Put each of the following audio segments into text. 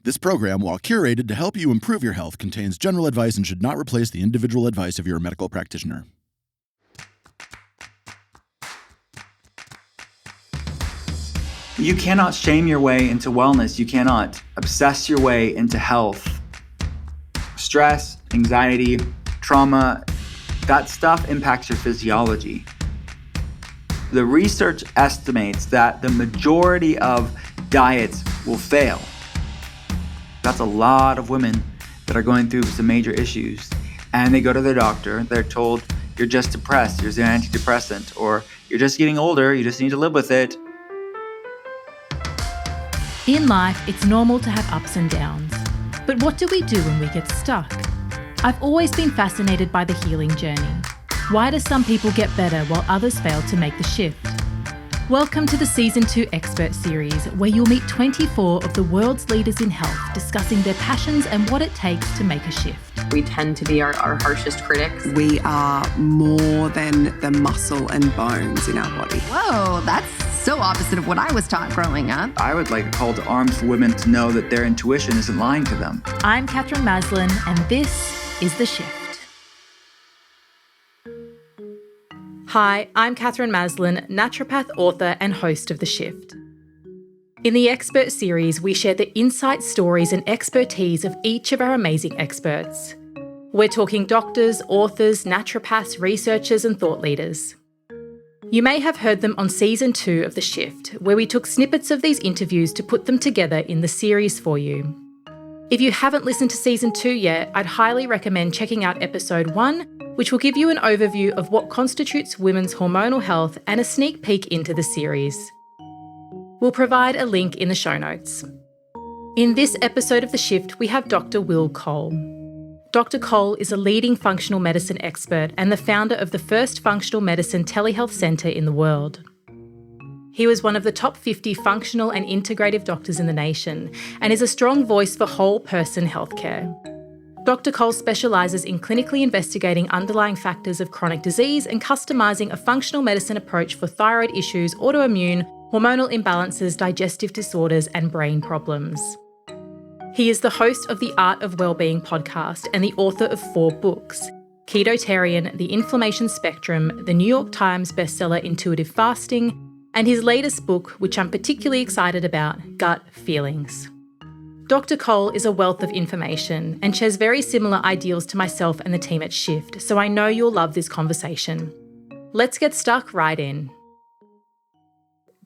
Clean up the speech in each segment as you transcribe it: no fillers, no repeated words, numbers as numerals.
This program, while curated to help you improve your health, contains general advice and should not replace the individual advice of your medical practitioner. You cannot shame your way into wellness. You cannot obsess your way into health. Stress, anxiety, trauma, that stuff impacts your physiology. The research estimates that the majority of diets will fail. That's a lot of women that are going through some major issues. And they go to their doctor, they're told, you're just depressed, here's an antidepressant, or you're just getting older, you just need to live with it. In life, it's normal to have ups and downs. But what do we do when we get stuck? I've always been fascinated by the healing journey. Why do some people get better while others fail to make the shift? Welcome to the Season 2 Expert Series, where you'll meet 24 of the world's leaders in health discussing their passions and what it takes to make a shift. We tend to be our harshest critics. We are more than the muscle and bones in our body. Whoa, that's so opposite of what I was taught growing up. I would like a call to arms for women to know that their intuition isn't lying to them. I'm Katherine Maslin, and this is The Shift. Hi, I'm Katherine Maslin, naturopath, author, and host of The Shift. In the Expert Series, we share the insight, stories, and expertise of each of our amazing experts. We're talking doctors, authors, naturopaths, researchers, and thought leaders. You may have heard them on Season 2 of The Shift, where we took snippets of these interviews to put them together in the series for you. If you haven't listened to Season 2 yet, I'd highly recommend checking out Episode 1, which will give you an overview of what constitutes women's hormonal health and a sneak peek into the series. We'll provide a link in the show notes. In this episode of The Shift, we have Dr. Will Cole. Dr. Cole is a leading functional medicine expert and the founder of the first functional medicine telehealth centre in the world. He was one of the top 50 functional and integrative doctors in the nation and is a strong voice for whole person healthcare. Dr. Cole specialises in clinically investigating underlying factors of chronic disease and customising a functional medicine approach for thyroid issues, autoimmune, hormonal imbalances, digestive disorders, and brain problems. He is the host of the Art of Wellbeing podcast and the author of 4 books: Ketotorian, The Inflammation Spectrum, the New York Times bestseller Intuitive Fasting, and his latest book, which I'm particularly excited about, Gut Feelings. Dr. Cole is a wealth of information and shares very similar ideals to myself and the team at Shift, so I know you'll love this conversation. Let's get stuck right in.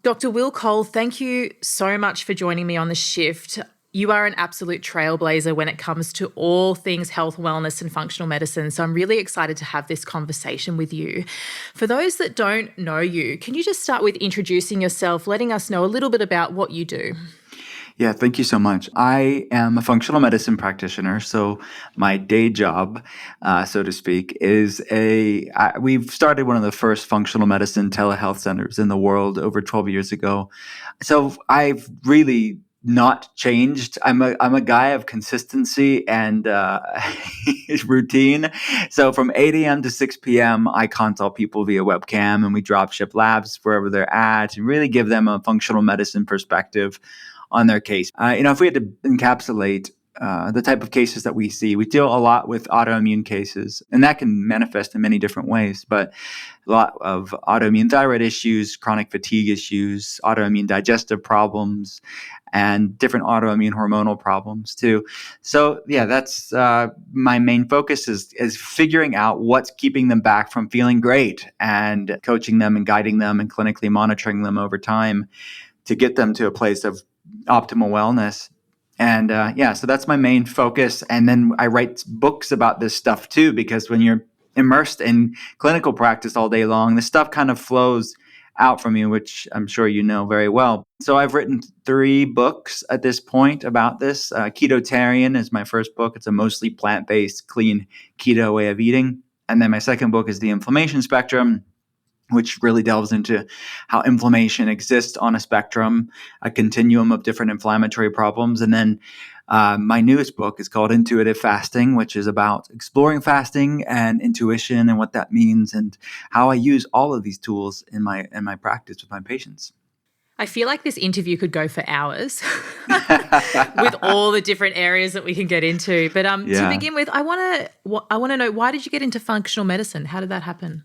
Dr. Will Cole, thank you so much for joining me on The Shift. You are an absolute trailblazer when it comes to all things health, wellness, and functional medicine, so I'm really excited to have this conversation with you. For those that don't know you, can you just start with introducing yourself, letting us know a little bit about what you do? Yeah, thank you so much. I am a functional medicine practitioner, so my day job, so to speak, is we've started one of the first functional medicine telehealth centers in the world over 12 years ago. So I've really not changed. I'm a guy of consistency and routine. So from 8 a.m. to 6 p.m., I consult people via webcam, and we drop ship labs wherever they're at and really give them a functional medicine perspective on their case. If we had to encapsulate the type of cases that we see, we deal a lot with autoimmune cases, and that can manifest in many different ways, but a lot of autoimmune thyroid issues, chronic fatigue issues, autoimmune digestive problems, and different autoimmune hormonal problems too. So yeah, that's my main focus is figuring out what's keeping them back from feeling great and coaching them and guiding them and clinically monitoring them over time to get them to a place of optimal wellness. And so that's my main focus. And then I write books about this stuff too, because when you're immersed in clinical practice all day long, the stuff kind of flows out from you, which I'm sure you know very well. So I've written 3 books at this point about this. Ketotorian is my first book. It's a mostly plant-based, clean keto way of eating. And then my second book is The Inflammation Spectrum, which really delves into how inflammation exists on a spectrum, a continuum of different inflammatory problems. And then my newest book is called Intuitive Fasting, which is about exploring fasting and intuition and what that means and how I use all of these tools in my practice with my patients. I feel like this interview could go for hours with all the different areas that we can get into. But to begin with, I want to know, why did you get into functional medicine? How did that happen?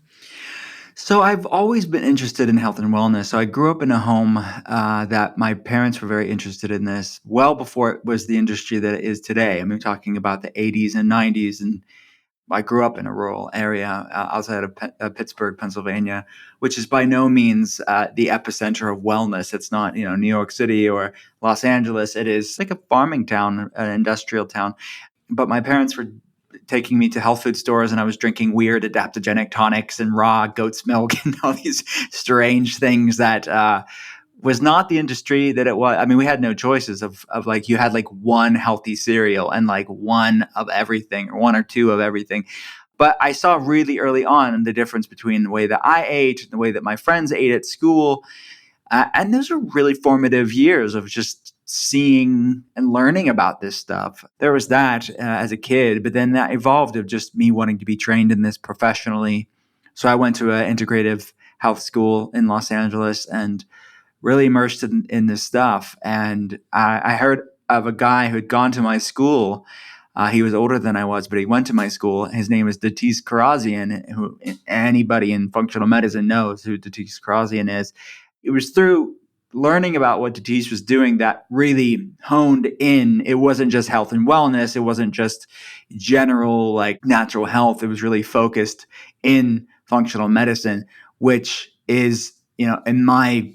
So I've always been interested in health and wellness. So I grew up in a home that my parents were very interested in this well before it was the industry that it is today. I mean, talking about the 80s and 90s, and I grew up in a rural area outside of Pittsburgh, Pennsylvania, which is by no means the epicenter of wellness. It's not, New York City or Los Angeles. It is like a farming town, an industrial town. But my parents were taking me to health food stores, and I was drinking weird adaptogenic tonics and raw goat's milk and all these strange things that was not the industry that it was. I mean, we had no choices of like, you had like one healthy cereal and like one of everything or one or two of everything. But I saw really early on the difference between the way that I ate and the way that my friends ate at school. And those were really formative years of just seeing and learning about this stuff. There was that as a kid, but then that evolved of just me wanting to be trained in this professionally. So I went to an integrative health school in Los Angeles and really immersed in this stuff. And I heard of a guy who had gone to my school. He was older than I was, but he went to my school. His name is Datis Karazian, who anybody in functional medicine knows who Datis Karazian is. It was through learning about what Datis was doing that really honed in. It wasn't just health and wellness. It wasn't just general like natural health. It was really focused in functional medicine, which is, in my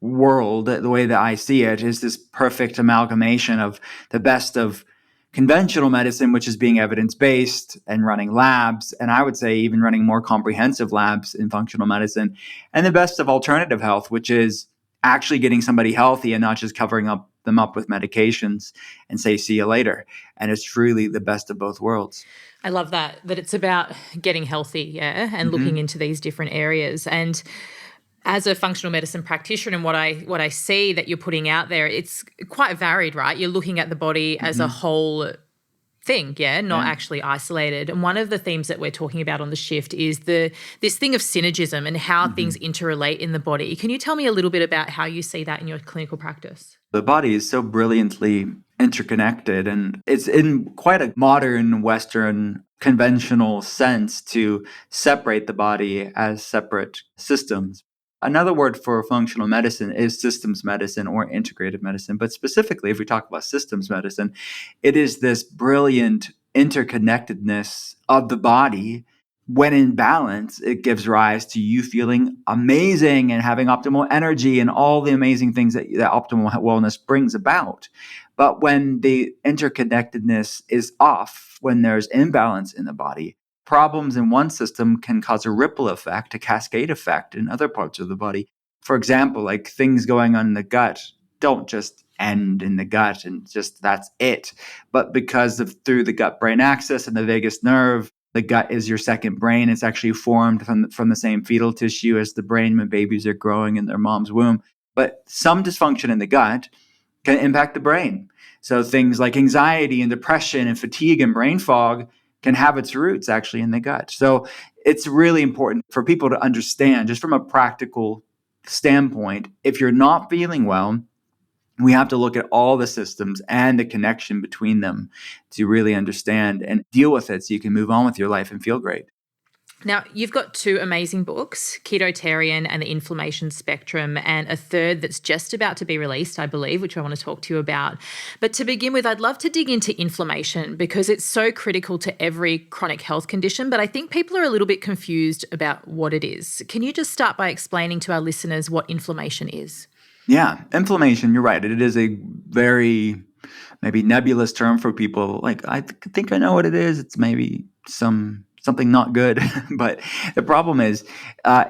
world, the way that I see it, is this perfect amalgamation of the best of conventional medicine, which is being evidence-based and running labs, and I would say even running more comprehensive labs in functional medicine, and the best of alternative health, which is actually getting somebody healthy and not just covering them up with medications and say, see you later. And it's really the best of both worlds. I love that it's about getting healthy, and looking into these different areas. And as a functional medicine practitioner, and what I see that you're putting out there, it's quite varied, right? You're looking at the body as a whole thing, not actually isolated. And one of the themes that we're talking about on the shift is this thing of synergism and how things interrelate in the body. Can you tell me a little bit about how you see that in your clinical practice? The body is so brilliantly interconnected, and it's in quite a modern Western conventional sense to separate the body as separate systems. Another word for functional medicine is systems medicine or integrative medicine. But specifically, if we talk about systems medicine, it is this brilliant interconnectedness of the body. When in balance, it gives rise to you feeling amazing and having optimal energy and all the amazing things that optimal wellness brings about. But when the interconnectedness is off, when there's imbalance in the body, problems in one system can cause a ripple effect, a cascade effect in other parts of the body. For example, like things going on in the gut don't just end in the gut and just that's it. But because of through the gut-brain axis and the vagus nerve, the gut is your second brain. It's actually formed from the same fetal tissue as the brain when babies are growing in their mom's womb. But some dysfunction in the gut can impact the brain. So things like anxiety and depression and fatigue and brain fog can have its roots actually in the gut. So it's really important for people to understand, just from a practical standpoint, if you're not feeling well, we have to look at all the systems and the connection between them to really understand and deal with it so you can move on with your life and feel great. Now, you've got two amazing books, Ketotorian and the Inflammation Spectrum, and a third that's just about to be released, I believe, which I want to talk to you about. But to begin with, I'd love to dig into inflammation because it's so critical to every chronic health condition, but I think people are a little bit confused about what it is. Can you just start by explaining to our listeners what inflammation is? Yeah, inflammation, you're right. It is a very maybe nebulous term for people. Like, I think I know what it is. It's maybe something not good. But the problem is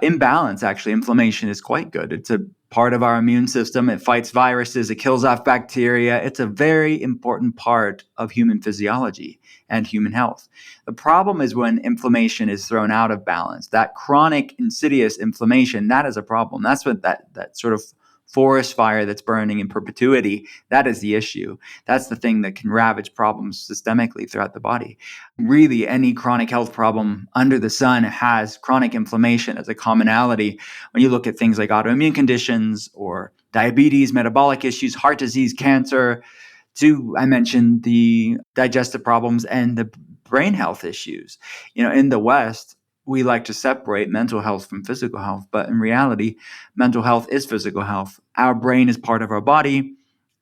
imbalance, actually. Inflammation is quite good. It's a part of our immune system. It fights viruses. It kills off bacteria. It's a very important part of human physiology and human health. The problem is when inflammation is thrown out of balance. That chronic, insidious inflammation, that is a problem. That's what that sort of forest fire that's burning in perpetuity, that is the issue. That's the thing that can ravage problems systemically throughout the body. Really, any chronic health problem under the sun has chronic inflammation as a commonality. When you look at things like autoimmune conditions or diabetes, metabolic issues, heart disease, cancer, to, I mentioned, the digestive problems and the brain health issues. In the West, we like to separate mental health from physical health, but in reality, mental health is physical health. Our brain is part of our body,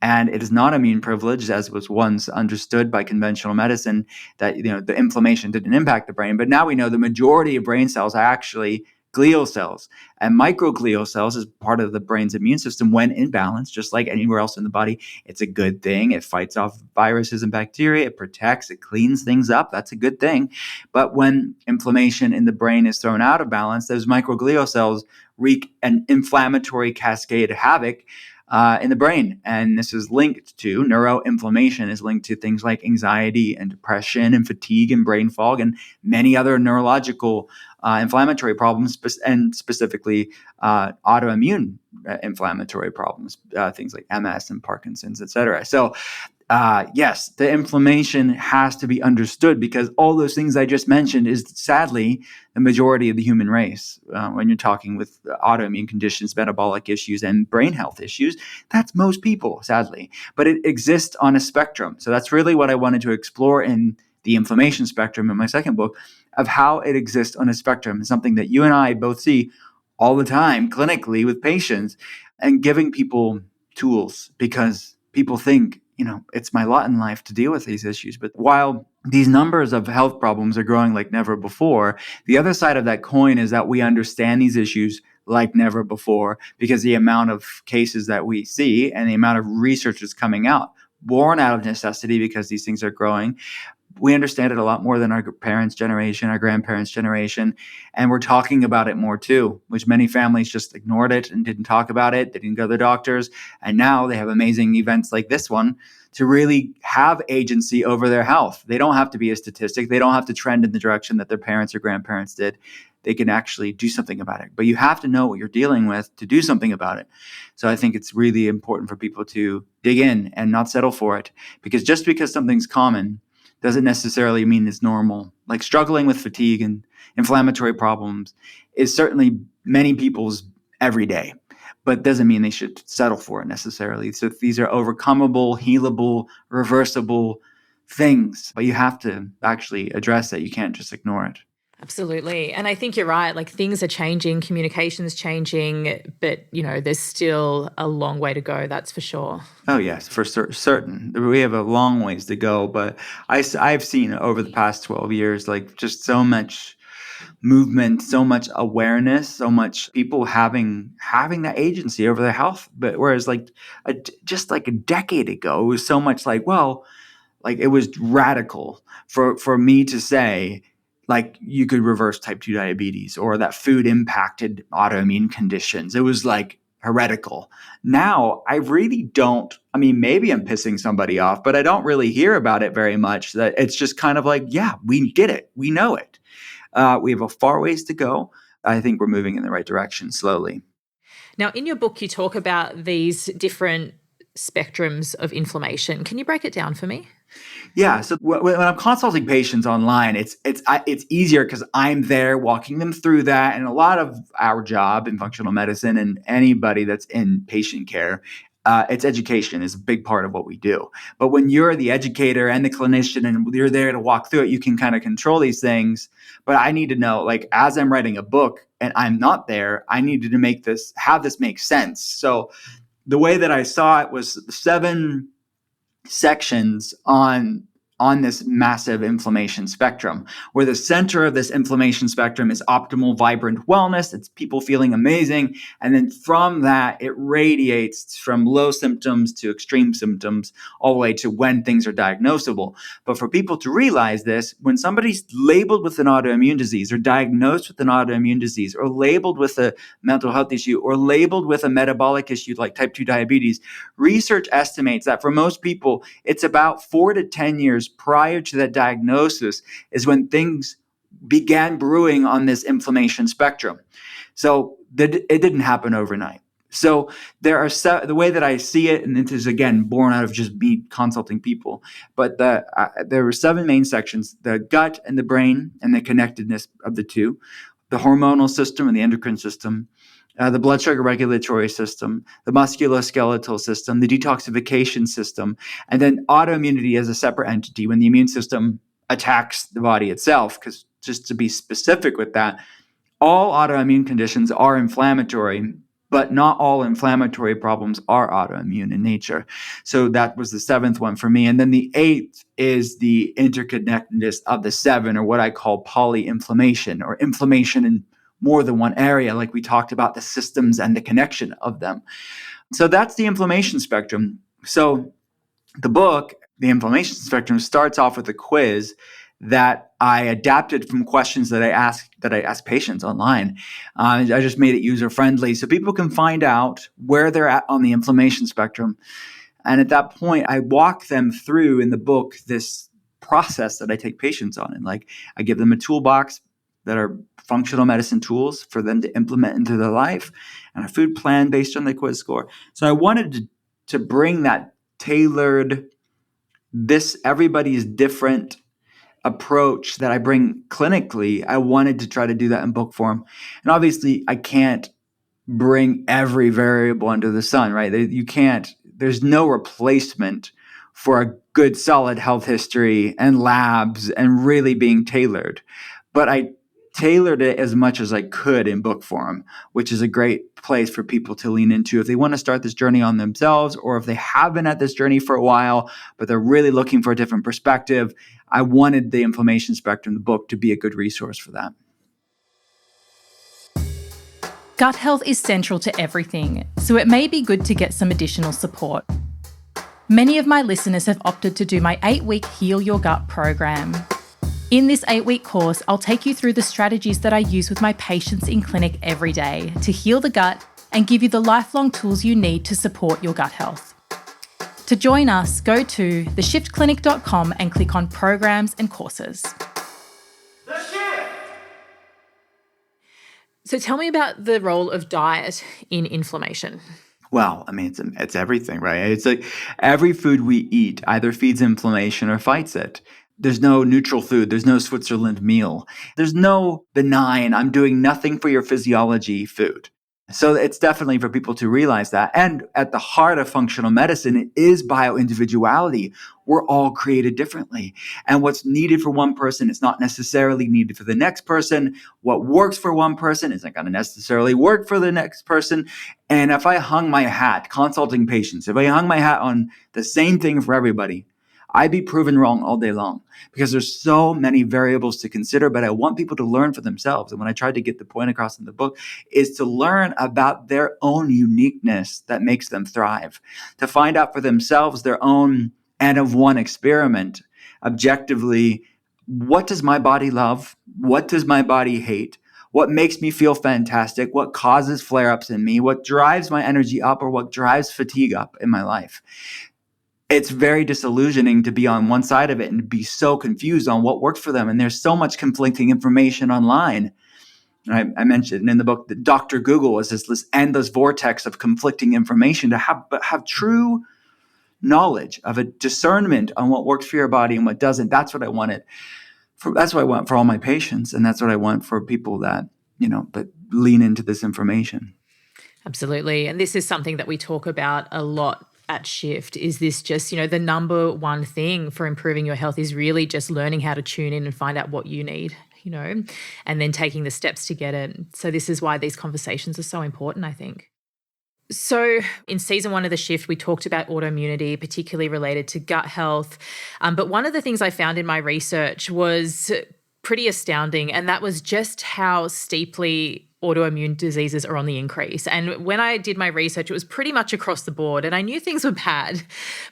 and it is not immune privileged, as was once understood by conventional medicine, that the inflammation didn't impact the brain. But now we know the majority of brain cells are actually glial cells, and microglial cells is part of the brain's immune system. When in balance, just like anywhere else in the body, it's a good thing. It fights off viruses and bacteria. It protects, it cleans things up. That's a good thing. But when inflammation in the brain is thrown out of balance, those microglial cells wreak an inflammatory cascade havoc in the brain. And this is linked to neuroinflammation, is linked to things like anxiety and depression and fatigue and brain fog and many other neurological inflammatory problems, and specifically autoimmune inflammatory problems, things like MS and Parkinson's, et cetera. So yes, the inflammation has to be understood, because all those things I just mentioned is sadly the majority of the human race. When you're talking with autoimmune conditions, metabolic issues, and brain health issues, that's most people, sadly. But it exists on a spectrum. So that's really what I wanted to explore in the inflammation spectrum in my second book, of how it exists on a spectrum. It's something that you and I both see all the time clinically with patients, and giving people tools, because people think, it's my lot in life to deal with these issues. But while these numbers of health problems are growing like never before, the other side of that coin is that we understand these issues like never before, because the amount of cases that we see and the amount of research that's coming out, born out of necessity, because these things are growing, we understand it a lot more than our parents' generation, our grandparents' generation, and we're talking about it more too, which many families just ignored it and didn't talk about it. They didn't go to the doctors, and now they have amazing events like this one to really have agency over their health. They don't have to be a statistic. They don't have to trend in the direction that their parents or grandparents did. They can actually do something about it. But you have to know what you're dealing with to do something about it. So I think it's really important for people to dig in and not settle for it, because just because something's common doesn't necessarily mean it's normal. Like struggling with fatigue and inflammatory problems is certainly many people's everyday, but doesn't mean they should settle for it necessarily. So these are overcomable, healable, reversible things, but you have to actually address it. You can't just ignore it. Absolutely. And I think you're right. Like, things are changing, communication's changing, but, there's still a long way to go. That's for sure. Oh, yes, for certain. We have a long ways to go, but I've seen over the past 12 years, like, just so much movement, so much awareness, so much people having that agency over their health. But whereas just like a decade ago, it was so much like, well, like, it was radical for me to say, like, you could reverse type 2 diabetes, or that food impacted autoimmune conditions. It was like heretical. Now, I really don't, maybe I'm pissing somebody off, but I don't really hear about it very much. That it's just kind of like, yeah, we get it. We know it. We have a far ways to go. I think we're moving in the right direction slowly. Now, in your book, you talk about these different spectrums of inflammation. Can you break it down for me? Yeah. So when I'm consulting patients online, it's easier because I'm there walking them through that. And a lot of our job in functional medicine, and anybody that's in patient care, it's education is a big part of what we do. But when you're the educator and the clinician and you're there to walk through it, you can kind of control these things. But I need to know, like, as I'm writing a book and I'm not there, I needed to have this make sense. So the way that I saw it was 7 sections on this massive inflammation spectrum, where the center of this inflammation spectrum is optimal, vibrant wellness. It's people feeling amazing. And then from that, it radiates from low symptoms to extreme symptoms, all the way to when things are diagnosable. But for people to realize this, when somebody's labeled with an autoimmune disease, or diagnosed with an autoimmune disease, or labeled with a mental health issue, or labeled with a metabolic issue like type 2 diabetes, research estimates that for most people, it's about 4 to 10 years prior to that diagnosis is when things began brewing on this inflammation spectrum. So it didn't happen overnight. So there are the way that I see it, and this is again born out of just me consulting people, but there were 7 main sections: the gut and the brain and the connectedness of the two, the hormonal system and the endocrine system, the blood sugar regulatory system, the musculoskeletal system, the detoxification system, and then autoimmunity as a separate entity when the immune system attacks the body itself. Because just to be specific with that, all autoimmune conditions are inflammatory, but not all inflammatory problems are autoimmune in nature. So that was the seventh one for me. And then the eighth is the interconnectedness of the seven, or what I call polyinflammation, or inflammation in more than one area, like we talked about the systems and the connection of them. So that's the inflammation spectrum. So the book, The Inflammation Spectrum, starts off with a quiz that I adapted from questions that I asked patients online. I just made it user friendly so people can find out where they're at on the inflammation spectrum. And at that point, I walk them through in the book this process that I take patients on. And like, I give them a toolbox that are functional medicine tools for them to implement into their life, and a food plan based on the quiz score. So I wanted to bring that tailored, everybody is different approach that I bring clinically. I wanted to try to do that in book form. And obviously I can't bring every variable under the sun, right? There's no replacement for a good solid health history and labs and really being tailored. But I tailored it as much as I could in book form, which is a great place for people to lean into if they want to start this journey on themselves, or if they have been at this journey for a while, but they're really looking for a different perspective. I wanted the Inflammation Spectrum, the book, to be a good resource for that. Gut health is central to everything, so it may be good to get some additional support. Many of my listeners have opted to do my 8-week Heal Your Gut program. In this 8-week course, I'll take you through the strategies that I use with my patients in clinic every day to heal the gut and give you the lifelong tools you need to support your gut health. To join us, go to theshiftclinic.com and click on Programs and Courses. So tell me about the role of diet in inflammation. Well, I mean, it's everything, right? It's like every food we eat either feeds inflammation or fights it. There's no neutral food. There's no Switzerland meal. There's no benign, I'm doing nothing for your physiology food. So it's definitely for people to realize that. And at the heart of functional medicine is bioindividuality. We're all created differently. And what's needed for one person is not necessarily needed for the next person. What works for one person isn't going to necessarily work for the next person. And if I hung my hat, consulting patients, if I hung my hat on the same thing for everybody, I'd be proven wrong all day long, because there's so many variables to consider, but I want people to learn for themselves. And when I tried to get the point across in the book is to learn about their own uniqueness that makes them thrive, to find out for themselves their own N of one experiment. Objectively, what does my body love? What does my body hate? What makes me feel fantastic? What causes flare-ups in me? What drives my energy up, or what drives fatigue up in my life? It's very disillusioning to be on one side of it and be so confused on what works for them. And there's so much conflicting information online. I mentioned in the book that Dr. Google is this endless vortex of conflicting information. To have true knowledge, of a discernment on what works for your body and what doesn't. That's what I wanted. That's what I want for all my patients. And that's what I want for people that lean into this information. Absolutely. And this is something that we talk about a lot at Shift. Is this just, the number one thing for improving your health is really just learning how to tune in and find out what you need, and then taking the steps to get it. So this is why these conversations are so important, I think. So in season 1 of The Shift, we talked about autoimmunity, particularly related to gut health. But one of the things I found in my research was pretty astounding, and that was just how steeply autoimmune diseases are on the increase. And when I did my research, it was pretty much across the board, and I knew things were bad,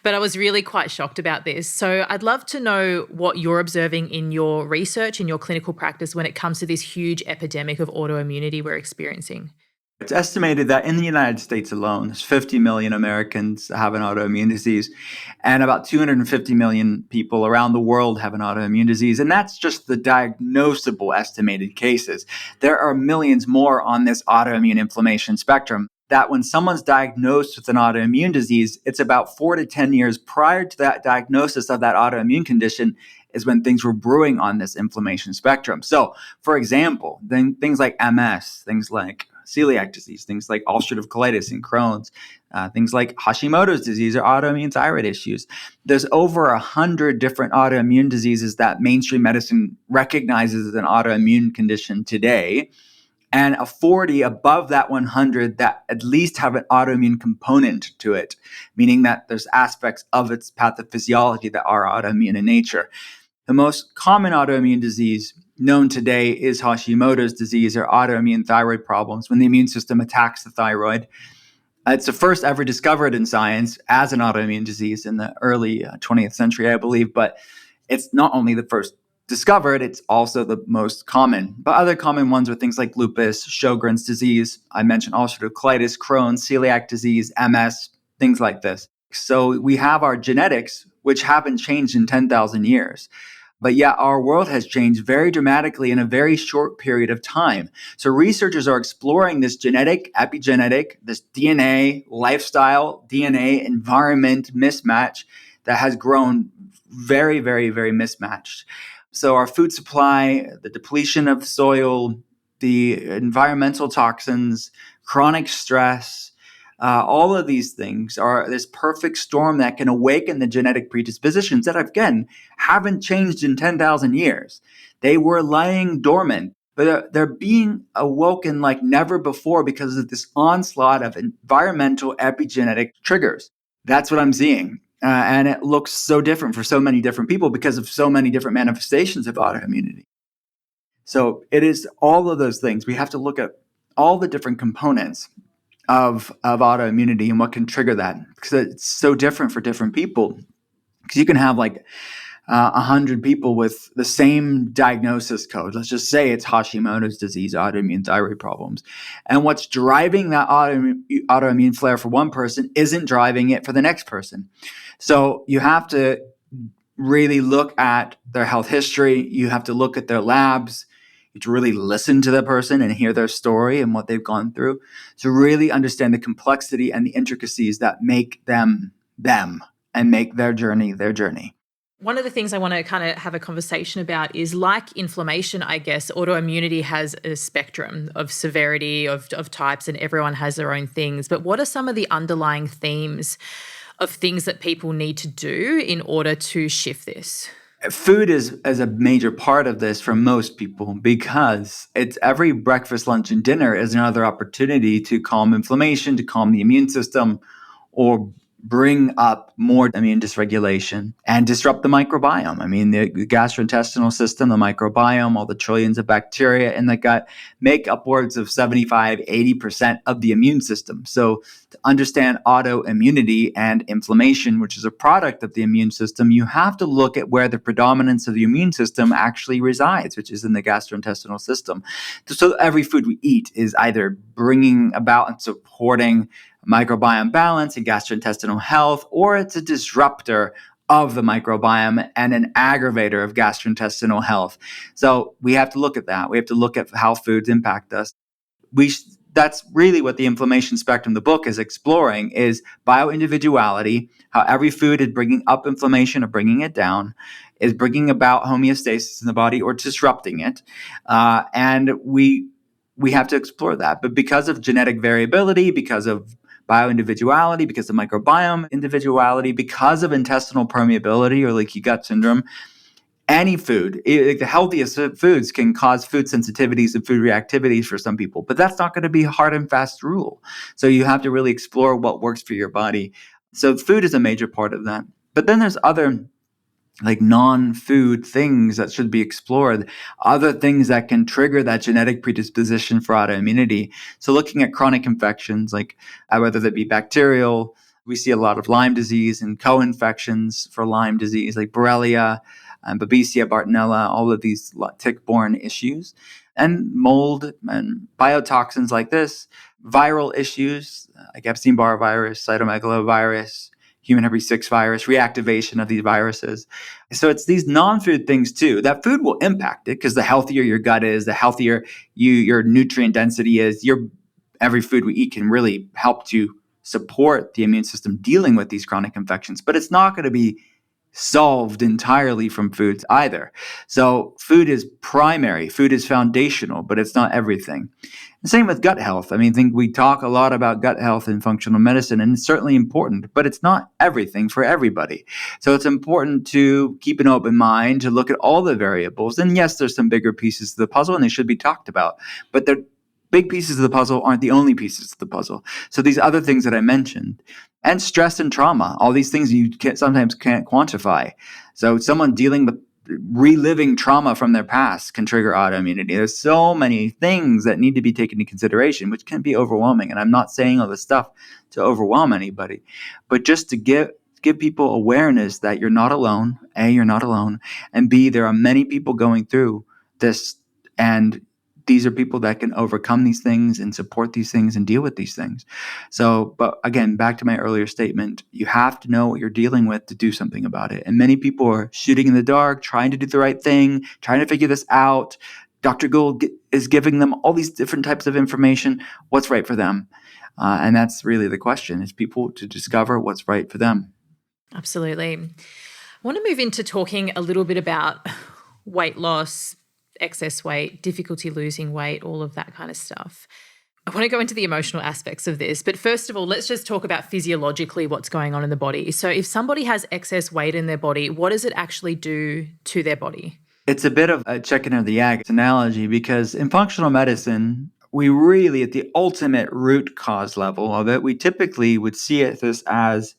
but I was really quite shocked about this. So I'd love to know what you're observing in your research, in your clinical practice, when it comes to this huge epidemic of autoimmunity we're experiencing. It's estimated that in the United States alone, there's 50 million Americans have an autoimmune disease, and about 250 million people around the world have an autoimmune disease. And that's just the diagnosable estimated cases. There are millions more on this autoimmune inflammation spectrum. That when someone's diagnosed with an autoimmune disease, it's about 4 to 10 years prior to that diagnosis of that autoimmune condition is when things were brewing on this inflammation spectrum. So, for example, then things like MS, things like celiac disease, things like ulcerative colitis and Crohn's, things like Hashimoto's disease or autoimmune thyroid issues. There's over 100 different autoimmune diseases that mainstream medicine recognizes as an autoimmune condition today, and a 40 above that 100 that at least have an autoimmune component to it, meaning that there's aspects of its pathophysiology that are autoimmune in nature. The most common autoimmune disease known today is Hashimoto's disease or autoimmune thyroid problems, when the immune system attacks the thyroid. It's the first ever discovered in science as an autoimmune disease in the early 20th century, I believe, but it's not only the first discovered, it's also the most common. But other common ones are things like lupus, Sjogren's disease, I mentioned ulcerative colitis, Crohn's, celiac disease, MS, things like this. So we have our genetics, which haven't changed in 10,000 years. But yet our world has changed very dramatically in a very short period of time. So researchers are exploring this genetic, epigenetic, this DNA, lifestyle, DNA, environment mismatch that has grown very, very, very mismatched. So our food supply, the depletion of the soil, the environmental toxins, chronic stress, all of these things are this perfect storm that can awaken the genetic predispositions that, again, haven't changed in 10,000 years. They were lying dormant, but they're being awoken like never before because of this onslaught of environmental epigenetic triggers. That's what I'm seeing. And it looks so different for so many different people because of so many different manifestations of autoimmunity. So it is all of those things. We have to look at all the different components of autoimmunity and what can trigger that, because it's so different for different people. Because you can have like 100 people with the same diagnosis code. Let's just say it's Hashimoto's disease, autoimmune thyroid problems. And what's driving that autoimmune flare for one person isn't driving it for the next person. So you have to really look at their health history. You have to look at their labs. You have to really listen to the person and hear their story and what they've gone through to really understand the complexity and the intricacies that make them them and make their journey their journey. One of the things I want to kind of have a conversation about is, like inflammation, I guess, autoimmunity has a spectrum of severity, of types, and everyone has their own things. But what are some of the underlying themes of things that people need to do in order to shift this? Food is a major part of this for most people, because it's every breakfast, lunch, and dinner is another opportunity to calm inflammation, to calm the immune system, or bring up more immune dysregulation and disrupt the microbiome. I mean, the gastrointestinal system, the microbiome, all the trillions of bacteria in the gut make upwards of 75, 80% of the immune system. So to understand autoimmunity and inflammation, which is a product of the immune system, you have to look at where the predominance of the immune system actually resides, which is in the gastrointestinal system. So every food we eat is either bringing about and supporting microbiome balance and gastrointestinal health, or it's a disruptor of the microbiome and an aggravator of gastrointestinal health. So we have to look at that. We have to look at how foods impact us. That's really what the inflammation spectrum, the book, is exploring, is bioindividuality, how every food is bringing up inflammation or bringing it down, is bringing about homeostasis in the body or disrupting it. And we have to explore that. But because of genetic variability, because of bioindividuality, because of microbiome individuality, because of intestinal permeability or leaky gut syndrome, any food, the healthiest foods can cause food sensitivities and food reactivities for some people, but that's not going to be a hard and fast rule. So you have to really explore what works for your body. So food is a major part of that. But then there's other like non-food things that should be explored, other things that can trigger that genetic predisposition for autoimmunity. So looking at chronic infections, like whether they be bacterial, we see a lot of Lyme disease and co-infections for Lyme disease, like Borrelia and Babesia, Bartonella, all of these tick-borne issues, and mold and biotoxins like this, viral issues like Epstein-Barr virus, cytomegalovirus, human herpes 6 virus, reactivation of these viruses. So it's these non-food things too, that food will impact it, because the healthier your gut is, the healthier your nutrient density is, every food we eat can really help to support the immune system dealing with these chronic infections. But it's not going to be solved entirely from foods either. So food is primary, food is foundational, but it's not everything. The same with gut health. I mean, I think we talk a lot about gut health in functional medicine, and it's certainly important, but it's not everything for everybody. So it's important to keep an open mind, to look at all the variables. And yes, there's some bigger pieces of the puzzle, and they should be talked about, but the big pieces of the puzzle aren't the only pieces of the puzzle. So these other things that I mentioned, and stress and trauma, all these things you sometimes can't quantify. So someone dealing with reliving trauma from their past can trigger autoimmunity. There's so many things that need to be taken into consideration, which can be overwhelming. And I'm not saying all this stuff to overwhelm anybody, but just to give people awareness that you're not alone. A, you're not alone. And B, there are many people going through this, and these are people that can overcome these things and support these things and deal with these things. So, but again, back to my earlier statement, you have to know what you're dealing with to do something about it. And many people are shooting in the dark, trying to do the right thing, trying to figure this out. Dr. Gould is giving them all these different types of information. What's right for them? And that's really the question, is people to discover what's right for them. Absolutely. I want to move into talking a little bit about weight loss, excess weight, difficulty losing weight, all of that kind of stuff. I want to go into the emotional aspects of this, but first of all, let's just talk about physiologically what's going on in the body. So if somebody has excess weight in their body, what does it actually do to their body? It's a bit of a chicken or the egg analogy, because in functional medicine, we really, at the ultimate root cause level of it, we typically would see this as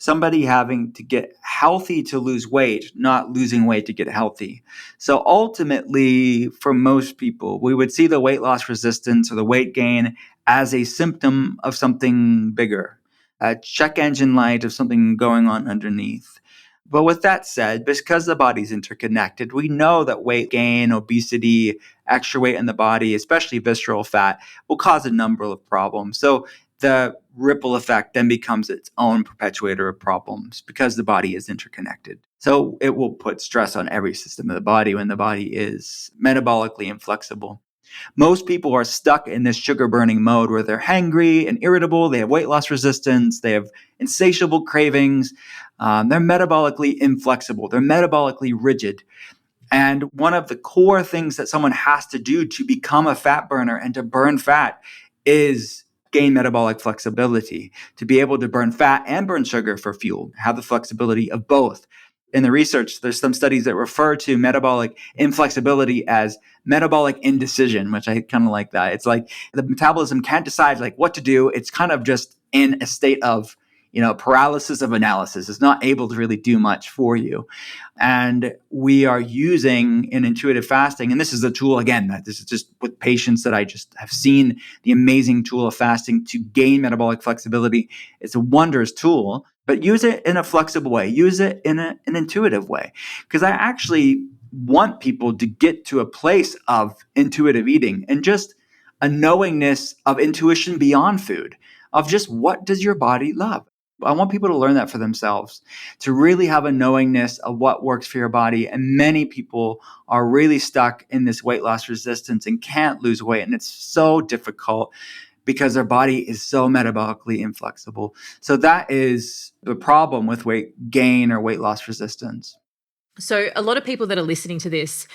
somebody having to get healthy to lose weight, not losing weight to get healthy. So ultimately, for most people, we would see the weight loss resistance or the weight gain as a symptom of something bigger, a check engine light of something going on underneath. But with that said, because the body's interconnected, we know that weight gain, obesity, extra weight in the body, especially visceral fat, will cause a number of problems. So the ripple effect then becomes its own perpetuator of problems because the body is interconnected. So it will put stress on every system of the body when the body is metabolically inflexible. Most people are stuck in this sugar burning mode where they're hangry and irritable. They have weight loss resistance. They have insatiable cravings. They're metabolically inflexible. They're metabolically rigid. And one of the core things that someone has to do to become a fat burner and to burn fat is gain metabolic flexibility, to be able to burn fat and burn sugar for fuel, have the flexibility of both. In the research, there's some studies that refer to metabolic inflexibility as metabolic indecision, which I kind of like that. It's like the metabolism can't decide like what to do. It's kind of just in a state of, paralysis of analysis. It's not able to really do much for you. And we are using in intuitive fasting, and this is a tool, again, this is just with patients that I just have seen the amazing tool of fasting to gain metabolic flexibility. It's a wondrous tool, but use it in a flexible way. Use it in an intuitive way. Because I actually want people to get to a place of intuitive eating and just a knowingness of intuition beyond food, of just what does your body love? I want people to learn that for themselves, to really have a knowingness of what works for your body. And many people are really stuck in this weight loss resistance and can't lose weight. And it's so difficult because their body is so metabolically inflexible. So that is the problem with weight gain or weight loss resistance. So a lot of people that are listening to this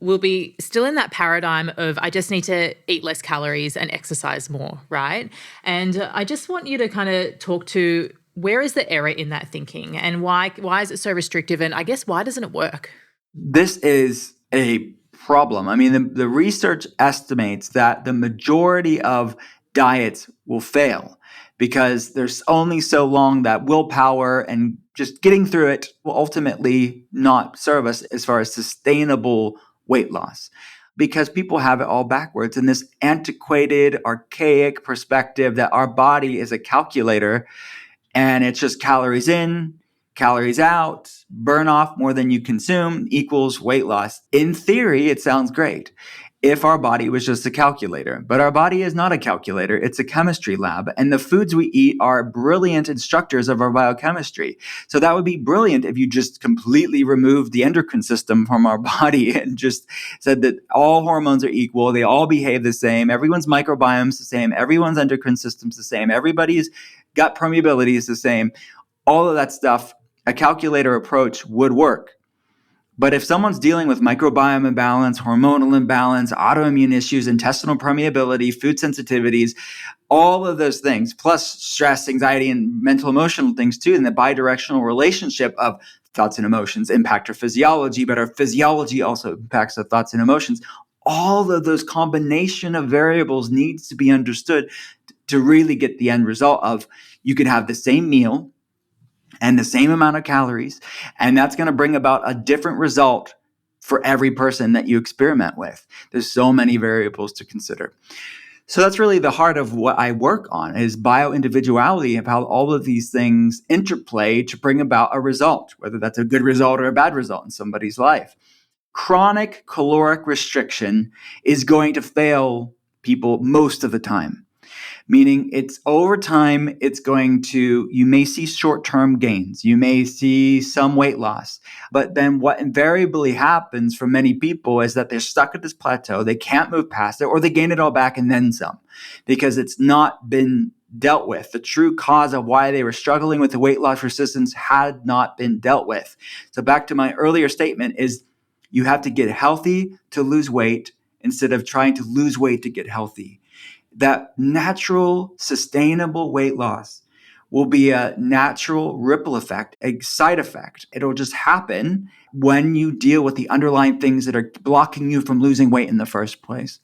will be still in that paradigm of I just need to eat less calories and exercise more, right? And I just want you to kind of talk to where is the error in that thinking and why is it so restrictive? And I guess why doesn't it work? This is a problem. I mean, the research estimates that the majority of diets will fail because there's only so long that willpower and just getting through it will ultimately not serve us as far as sustainable weight loss, because people have it all backwards in this antiquated, archaic perspective that our body is a calculator and it's just calories in, calories out, burn off more than you consume equals weight loss. In theory, it sounds great if our body was just a calculator, but our body is not a calculator. It's a chemistry lab, and the foods we eat are brilliant instructors of our biochemistry. So that would be brilliant if you just completely removed the endocrine system from our body and just said that all hormones are equal. They all behave the same. Everyone's microbiome is the same. Everyone's endocrine system's the same. Everybody's gut permeability is the same. All of that stuff, a calculator approach would work. But if someone's dealing with microbiome imbalance, hormonal imbalance, autoimmune issues, intestinal permeability, food sensitivities, all of those things, plus stress, anxiety, and mental emotional things too, and the bidirectional relationship of thoughts and emotions impact our physiology, but our physiology also impacts our thoughts and emotions. All of those combination of variables needs to be understood to really get the end result of you could have the same meal and the same amount of calories, and that's going to bring about a different result for every person that you experiment with. There's so many variables to consider. So that's really the heart of what I work on is bio-individuality of how all of these things interplay to bring about a result, whether that's a good result or a bad result in somebody's life. Chronic caloric restriction is going to fail people most of the time. Meaning it's over time, it's going to, you may see short-term gains, you may see some weight loss, but then what invariably happens for many people is that they're stuck at this plateau, they can't move past it, or they gain it all back and then some, because it's not been dealt with. The true cause of why they were struggling with the weight loss resistance had not been dealt with. So back to my earlier statement is you have to get healthy to lose weight instead of trying to lose weight to get healthy. That natural, sustainable weight loss will be a natural ripple effect, a side effect. It'll just happen when you deal with the underlying things that are blocking you from losing weight in the first place.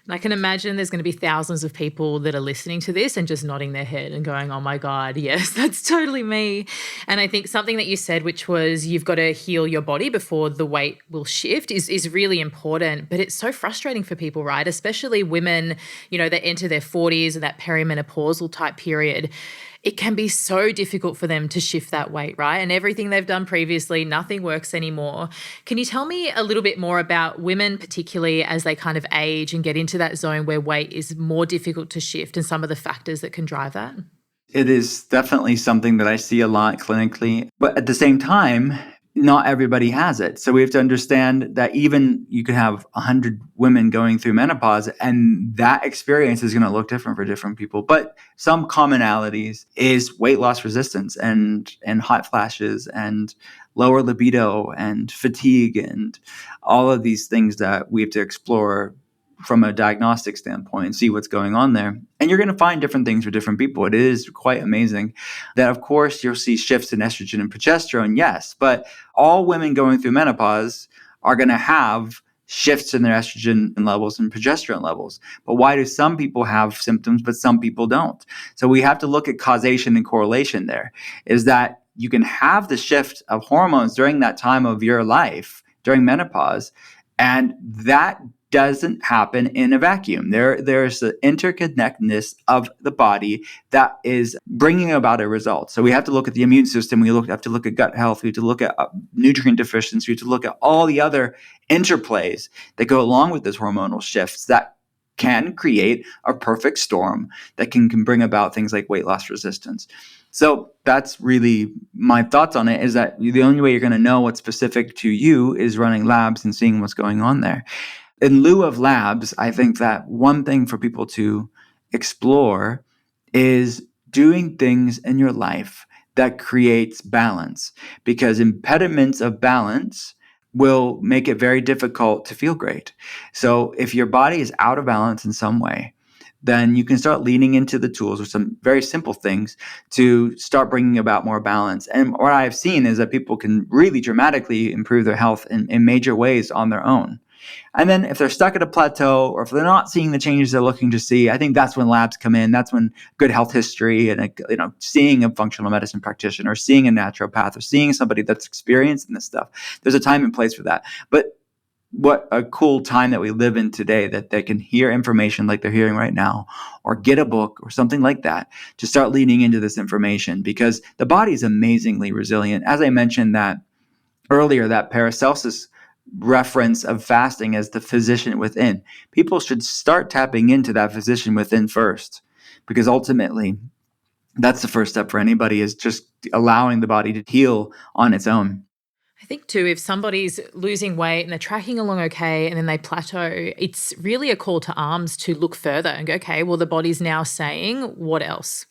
And I can imagine there's going to be thousands of people that are listening to this and just nodding their head and going, oh my God, yes, that's totally me. And I think something that you said, which was you've got to heal your body before the weight will shift is really important. But it's so frustrating for people, right? Especially women, that enter their 40s and that perimenopausal type period. It can be so difficult for them to shift that weight, right? And everything they've done previously, nothing works anymore. Can you tell me a little bit more about women, particularly as they kind of age and get into that zone where weight is more difficult to shift and some of the factors that can drive that? It is definitely something that I see a lot clinically, but at the same time, not everybody has it. So we have to understand that even you could have 100 women going through menopause and that experience is going to look different for different people. But some commonalities is weight loss resistance and hot flashes and lower libido and fatigue and all of these things that we have to explore from a diagnostic standpoint and see what's going on there. And you're going to find different things for different people. It is quite amazing that, of course, you'll see shifts in estrogen and progesterone, yes, but all women going through menopause are going to have shifts in their estrogen levels and progesterone levels. But why do some people have symptoms, but some people don't? So we have to look at causation and correlation there, is that you can have the shift of hormones during that time of your life, during menopause, and that doesn't happen in a vacuum. There's the interconnectedness of the body that is bringing about a result. So we have to look at the immune system. We have to look at gut health. We have to look at nutrient deficiency. We have to look at all the other interplays that go along with those hormonal shifts that can create a perfect storm that can bring about things like weight loss resistance. So that's really my thoughts on it, is that the only way you're going to know what's specific to you is running labs and seeing what's going on there. In lieu of labs, I think that one thing for people to explore is doing things in your life that creates balance, because impediments of balance will make it very difficult to feel great. So if your body is out of balance in some way, then you can start leaning into the tools or some very simple things to start bringing about more balance. And what I've seen is that people can really dramatically improve their health in major ways on their own. And then if they're stuck at a plateau or if they're not seeing the changes they're looking to see, I think that's when labs come in. That's when good health history and seeing a functional medicine practitioner, seeing a naturopath, or seeing somebody that's experienced in this stuff. There's a time and place for that. But what a cool time that we live in today, that they can hear information like they're hearing right now, or get a book or something like that to start leaning into this information, because the body is amazingly resilient. As I mentioned that earlier, that Paracelsus reference of fasting as the physician within. People should start tapping into that physician within first, because ultimately that's the first step for anybody, is just allowing the body to heal on its own. I think too, if somebody's losing weight and they're tracking along okay and then they plateau, it's really a call to arms to look further and go, okay, well, the body's now saying what else?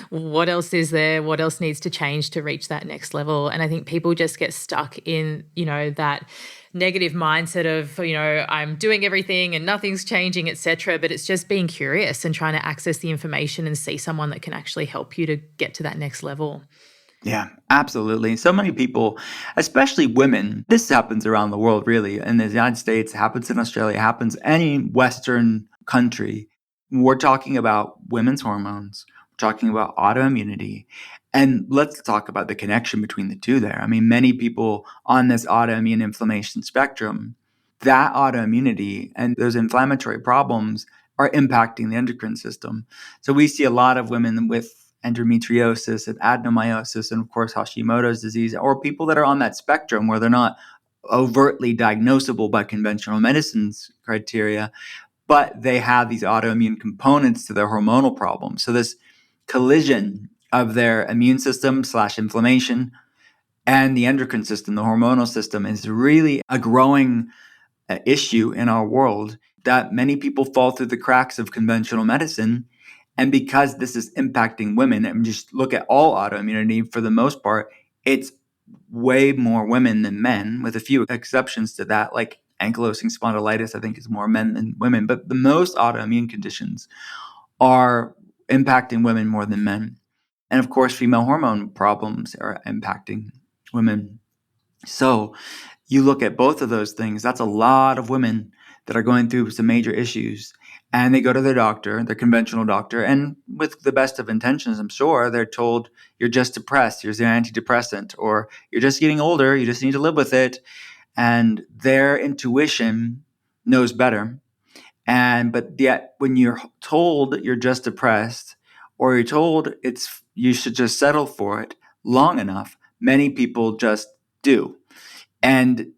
What else is there? What else needs to change to reach that next level? And I think people just get stuck in, that negative mindset of, I'm doing everything and nothing's changing, etc. But it's just being curious and trying to access the information and see someone that can actually help you to get to that next level. Yeah, absolutely. So many people, especially women, this happens around the world, really. In the United States, it happens in Australia, it happens any Western country. We're talking about women's hormones, we're talking about autoimmunity. And let's talk about the connection between the two there. I mean, many people on this autoimmune inflammation spectrum, that autoimmunity and those inflammatory problems are impacting the endocrine system. So we see a lot of women with endometriosis and adenomyosis and, of course, Hashimoto's disease, or people that are on that spectrum where they're not overtly diagnosable by conventional medicine's criteria, but they have these autoimmune components to their hormonal problems. So this collision of their immune system / inflammation and the endocrine system, the hormonal system, is really a growing issue in our world that many people fall through the cracks of conventional medicine. And because this is impacting women, and just look at all autoimmunity, for the most part, it's way more women than men, with a few exceptions to that, like ankylosing spondylitis, I think is more men than women. But the most autoimmune conditions are impacting women more than men. And of course, female hormone problems are impacting women. So you look at both of those things, that's a lot of women that are going through some major issues. And they go to their doctor, their conventional doctor, and with the best of intentions, I'm sure, they're told, you're just depressed, here's an antidepressant, or you're just getting older, you just need to live with it. And their intuition knows better. But yet when you're told you're just depressed, or you're told you should just settle for it long enough, many people just do. And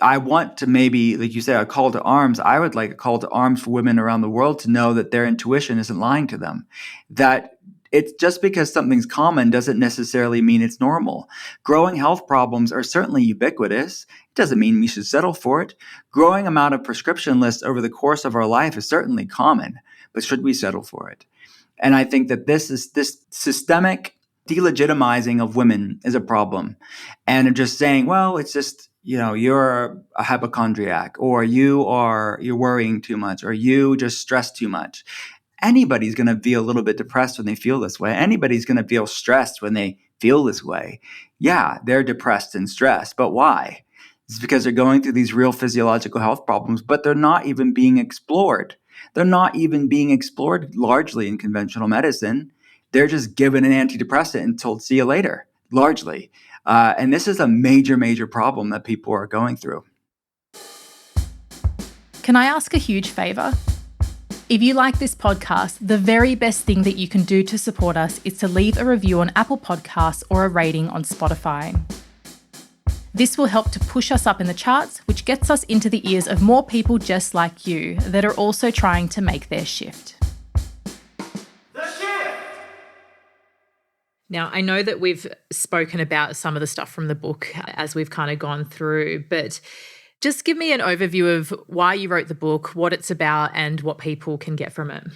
I want to maybe, like you said, a call to arms. I would like a call to arms for women around the world to know that their intuition isn't lying to them. That it's just because something's common doesn't necessarily mean it's normal. Growing health problems are certainly ubiquitous. It doesn't mean we should settle for it. Growing amount of prescription lists over the course of our life is certainly common, but should we settle for it? And I think that this systemic delegitimizing of women is a problem. And just saying, well, it's just, you're a hypochondriac, or you're worrying too much, or you just stress too much. Anybody's going to feel a little bit depressed when they feel this way. Anybody's going to feel stressed when they feel this way. Yeah, they're depressed and stressed, but why? It's because they're going through these real physiological health problems, but they're not even being explored. They're not even being explored largely in conventional medicine. They're just given an antidepressant and told, see you later, largely. And this is a major, major problem that people are going through. Can I ask a huge favour? If you like this podcast, the very best thing that you can do to support us is to leave a review on Apple Podcasts or a rating on Spotify. This will help to push us up in the charts, which gets us into the ears of more people just like you that are also trying to make their shift. Now, I know that we've spoken about some of the stuff from the book as we've kind of gone through, but just give me an overview of why you wrote the book, what it's about, and what people can get from it.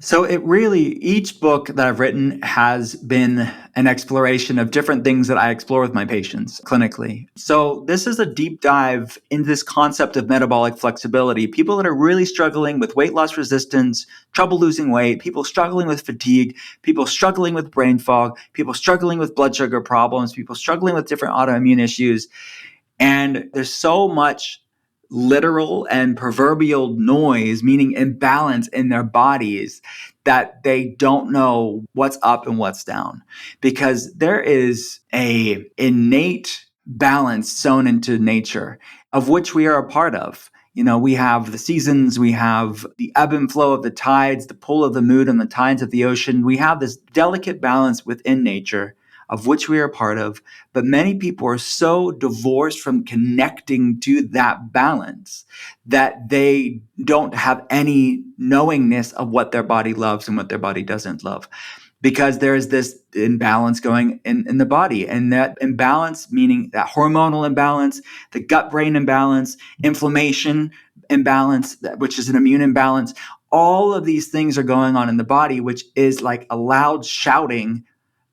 So each book that I've written has been an exploration of different things that I explore with my patients clinically. So this is a deep dive into this concept of metabolic flexibility. People that are really struggling with weight loss resistance, trouble losing weight, people struggling with fatigue, people struggling with brain fog, people struggling with blood sugar problems, people struggling with different autoimmune issues. And there's so much literal and proverbial noise, meaning imbalance in their bodies, that they don't know what's up and what's down, because there is a innate balance sewn into nature of which we are a part of. We have the seasons, we have the ebb and flow of the tides, the pull of the moon and the tides of the ocean. We have this delicate balance within nature of which we are a part of, but many people are so divorced from connecting to that balance that they don't have any knowingness of what their body loves and what their body doesn't love, because there is this imbalance going in the body. And that imbalance, meaning that hormonal imbalance, the gut-brain imbalance, inflammation imbalance, which is an immune imbalance, all of these things are going on in the body, which is like a loud shouting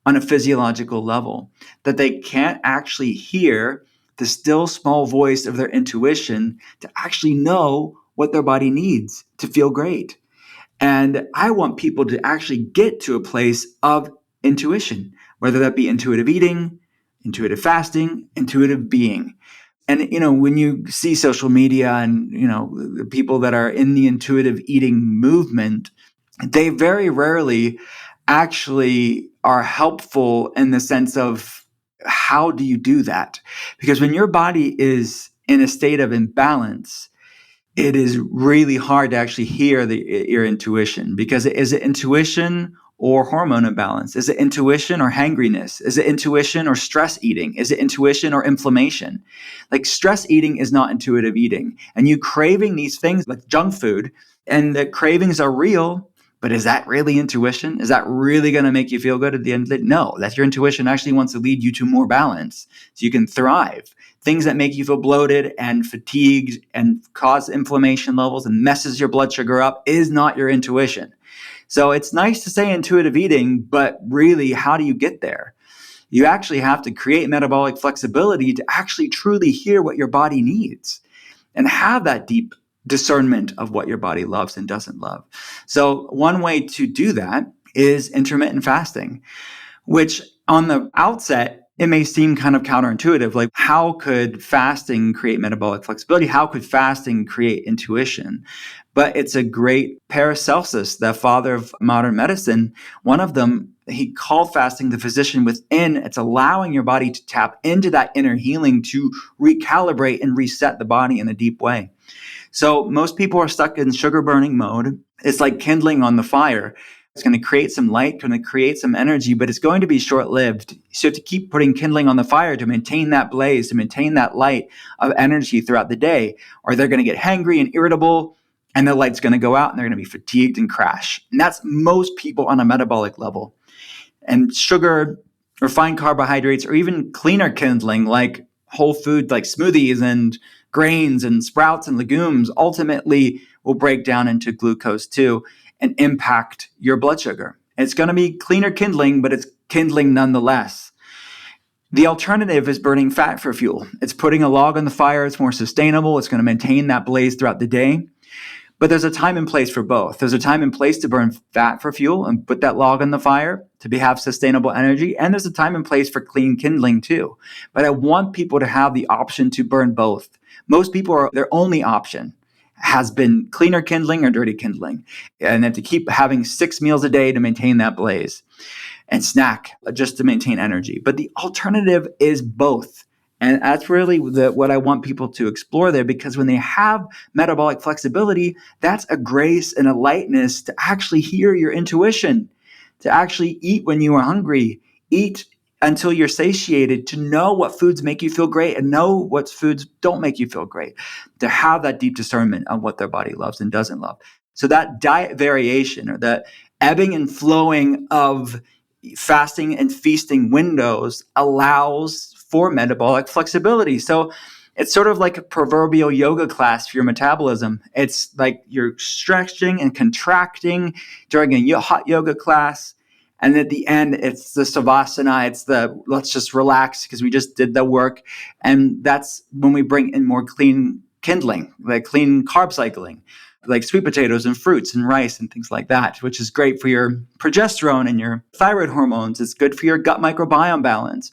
on a physiological level, that they can't actually hear the still small voice of their intuition to actually know what their body needs to feel great. And I want people to actually get to a place of intuition, whether that be intuitive eating, intuitive fasting, intuitive being. And, when you see social media and, the people that are in the intuitive eating movement, they very rarely actually are helpful in the sense of how do you do that? Because when your body is in a state of imbalance, it is really hard to actually hear your intuition, because is it intuition or hormone imbalance? Is it intuition or hangriness? Is it intuition or stress eating? Is it intuition or inflammation? Like, stress eating is not intuitive eating. And you craving these things like junk food, and the cravings are real, but is that really intuition? Is that really going to make you feel good at the end of the day? No, that's your intuition actually wants to lead you to more balance so you can thrive. Things that make you feel bloated and fatigued and cause inflammation levels and messes your blood sugar up is not your intuition. So it's nice to say intuitive eating, but really, how do you get there? You actually have to create metabolic flexibility to actually truly hear what your body needs and have that deep discernment of what your body loves and doesn't love. So one way to do that is intermittent fasting, which on the outset, it may seem kind of counterintuitive. Like, how could fasting create metabolic flexibility? How could fasting create intuition? But it's a great Paracelsus, the father of modern medicine. One of them, he called fasting the physician within. It's allowing your body to tap into that inner healing to recalibrate and reset the body in a deep way. So most people are stuck in sugar burning mode. It's like kindling on the fire. It's going to create some light, going to create some energy, but it's going to be short-lived. So you have to keep putting kindling on the fire to maintain that blaze, to maintain that light of energy throughout the day, or they're going to get hangry and irritable, and the light's going to go out and they're going to be fatigued and crash. And that's most people on a metabolic level. And sugar, refined carbohydrates, or even cleaner kindling like whole food, like smoothies and grains and sprouts and legumes, ultimately will break down into glucose too and impact your blood sugar. It's going to be cleaner kindling, but it's kindling nonetheless. The alternative is burning fat for fuel. It's putting a log on the fire. It's more sustainable. It's going to maintain that blaze throughout the day. But there's a time and place for both. There's a time and place to burn fat for fuel and put that log on the fire to have sustainable energy. And there's a time and place for clean kindling too. But I want people to have the option to burn both. Most people, their only option has been cleaner kindling or dirty kindling. And then to keep having 6 meals a day to maintain that blaze and snack just to maintain energy. But the alternative is both. And that's really what I want people to explore there, because when they have metabolic flexibility, that's a grace and a lightness to actually hear your intuition, to actually eat when you are hungry, eat until you're satiated, to know what foods make you feel great and know what foods don't make you feel great, to have that deep discernment on what their body loves and doesn't love. So that diet variation, or that ebbing and flowing of fasting and feasting windows, allows for metabolic flexibility. So it's sort of like a proverbial yoga class for your metabolism. It's like you're stretching and contracting during a hot yoga class. And at the end, it's the savasana. It's the let's just relax because we just did the work. And that's when we bring in more clean kindling, like clean carb cycling, like sweet potatoes and fruits and rice and things like that, which is great for your progesterone and your thyroid hormones. It's good for your gut microbiome balance.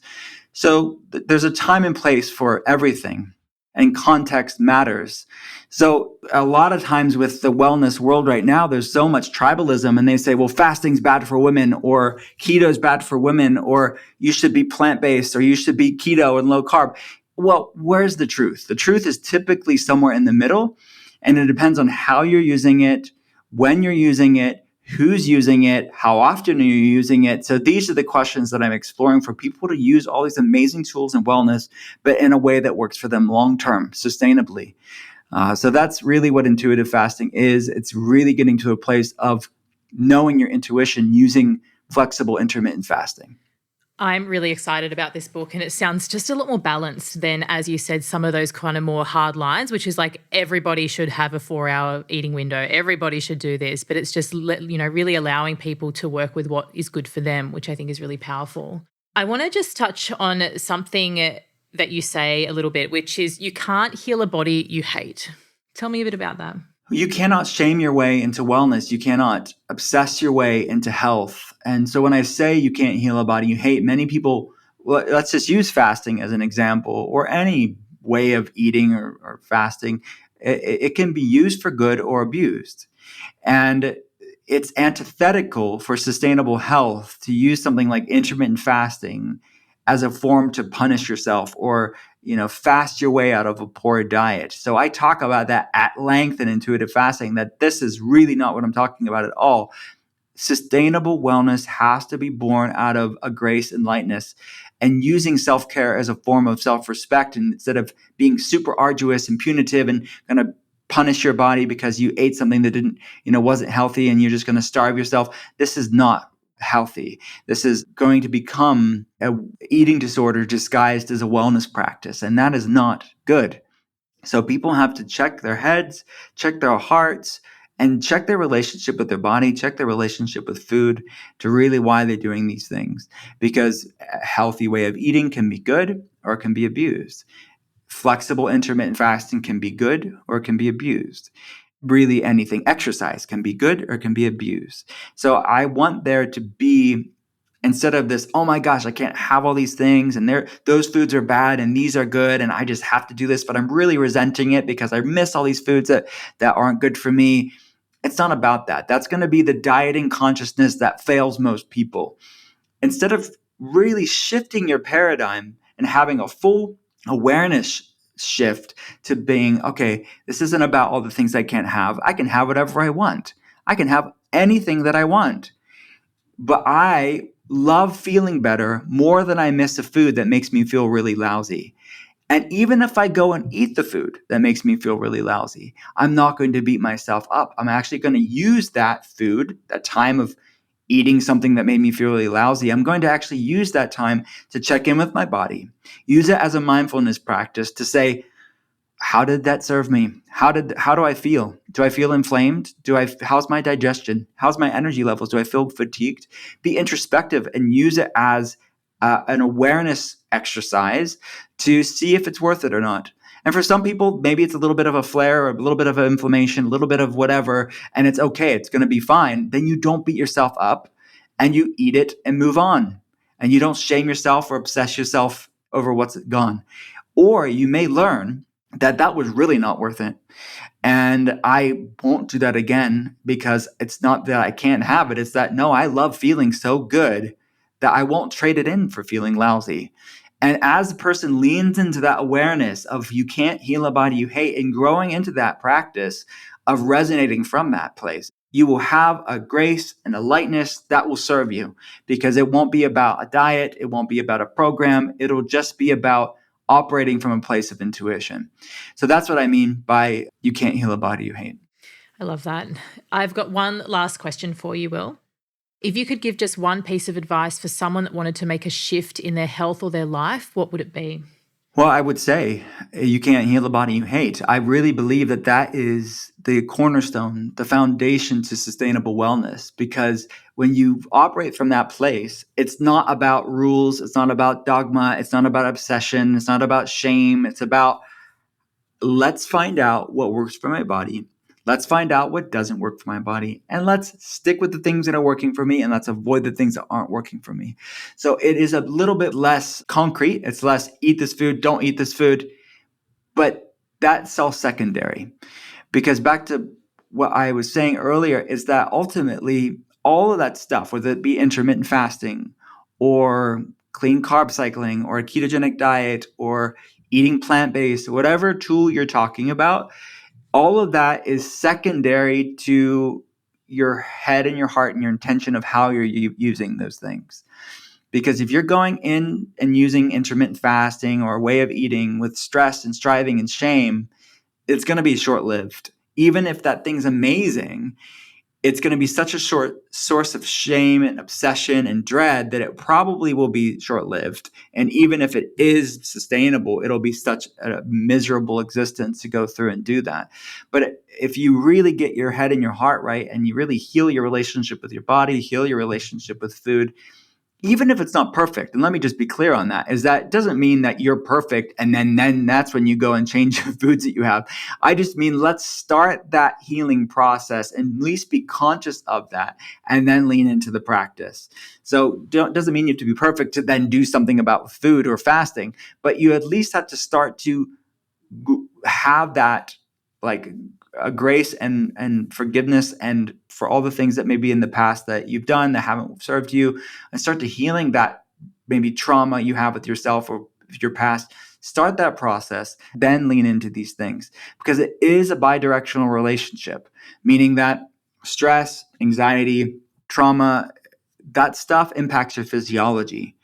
So there's a time and place for everything, and context matters. So a lot of times with the wellness world right now, there's so much tribalism, and they say, well, fasting's bad for women, or keto's bad for women, or you should be plant-based, or you should be keto and low carb. Well, where's the truth? The truth is typically somewhere in the middle, and it depends on how you're using it, when you're using it, who's using it, how often are you using it. So these are the questions that I'm exploring for people to use all these amazing tools in wellness, but in a way that works for them long-term, sustainably. So that's really what intuitive fasting is. It's really getting to a place of knowing your intuition using flexible intermittent fasting. I'm really excited about this book, and it sounds just a lot more balanced than, as you said, some of those kind of more hard lines, which is like everybody should have a 4-hour eating window. Everybody should do this, but it's just, really allowing people to work with what is good for them, which I think is really powerful. I want to just touch on something that you say a little bit, which is you can't heal a body you hate. Tell me a bit about that. You cannot shame your way into wellness. You cannot obsess your way into health. And so when I say you can't heal a body you hate, many people, well, let's just use fasting as an example, or any way of eating or fasting. It can be used for good or abused. And it's antithetical for sustainable health to use something like intermittent fasting as a form to punish yourself or fast your way out of a poor diet. So I talk about that at length in intuitive fasting, that this is really not what I'm talking about at all. Sustainable wellness has to be born out of a grace and lightness, and using self-care as a form of self-respect, and instead of being super arduous and punitive and going to punish your body because you ate something that wasn't healthy and you're just going to starve yourself. This is not healthy. This is going to become an eating disorder disguised as a wellness practice, and that is not good. So people have to check their heads, check their hearts, and check their relationship with their body, check their relationship with food to really why they're doing these things. Because a healthy way of eating can be good or it can be abused. Flexible intermittent fasting can be good or it can be abused. Really anything. Exercise can be good or it can be abused. So I want there to be, instead of this, oh my gosh, I can't have all these things and those foods are bad and these are good and I just have to do this, but I'm really resenting it because I miss all these foods that aren't good for me. It's not about that. That's going to be the dieting consciousness that fails most people. Instead of really shifting your paradigm and having a full awareness shift to being, okay, this isn't about all the things I can't have. I can have whatever I want. I can have anything that I want. But I love feeling better more than I miss a food that makes me feel really lousy. And even if I go and eat the food that makes me feel really lousy, I'm not going to beat myself up. I'm actually going to use that food, that time of eating something that made me feel really lousy. I'm going to actually use that time to check in with my body, use it as a mindfulness practice to say, how did that serve me? How do I feel? Do I feel inflamed? How's my digestion? How's my energy levels? Do I feel fatigued? Be introspective and use it as an awareness exercise to see if it's worth it or not. And for some people, maybe it's a little bit of a flare or a little bit of inflammation, a little bit of whatever, and it's okay. It's going to be fine. Then you don't beat yourself up and you eat it and move on. And you don't shame yourself or obsess yourself over what's gone. Or you may learn that was really not worth it. And I won't do that again, because it's not that I can't have it. It's that, no, I love feeling so good that I won't trade it in for feeling lousy. And as the person leans into that awareness of you can't heal a body you hate and growing into that practice of resonating from that place, you will have a grace and a lightness that will serve you, because it won't be about a diet. It won't be about a program. It'll just be about operating from a place of intuition. So that's what I mean by you can't heal a body you hate. I love that. I've got one last question for you, Will. If you could give just one piece of advice for someone that wanted to make a shift in their health or their life, what would it be? Well, I would say you can't heal a body you hate. I really believe that is the cornerstone, the foundation to sustainable wellness, because when you operate from that place, it's not about rules. It's not about dogma. It's not about obsession. It's not about shame. It's about, let's find out what works for my body. Let's find out what doesn't work for my body, and let's stick with the things that are working for me, and let's avoid the things that aren't working for me. So it is a little bit less concrete. It's less eat this food, don't eat this food, but that's all secondary. Because back to what I was saying earlier is that ultimately all of that stuff, whether it be intermittent fasting or clean carb cycling or a ketogenic diet or eating plant-based, whatever tool you're talking about, all of that is secondary to your head and your heart and your intention of how you're using those things. Because if you're going in and using intermittent fasting or a way of eating with stress and striving and shame, it's going to be short-lived. Even if that thing's amazing, it's going to be such a short source of shame and obsession and dread that it probably will be short-lived. And even if it is sustainable, it'll be such a miserable existence to go through and do that. But if you really get your head and your heart right, and you really heal your relationship with your body, heal your relationship with food, even if it's not perfect, and let me just be clear on that, is that doesn't mean that you're perfect and then that's when you go and change the foods that you have. I just mean let's start that healing process and at least be conscious of that and then lean into the practice. So doesn't mean you have to be perfect to then do something about food or fasting, but you at least have to start to have that like grace and forgiveness and for all the things that may be in the past that you've done that haven't served you, and start to healing that maybe trauma you have with yourself or your past. Start that process, then lean into these things, because it is a bidirectional relationship, meaning that stress, anxiety, trauma, that stuff impacts your physiology.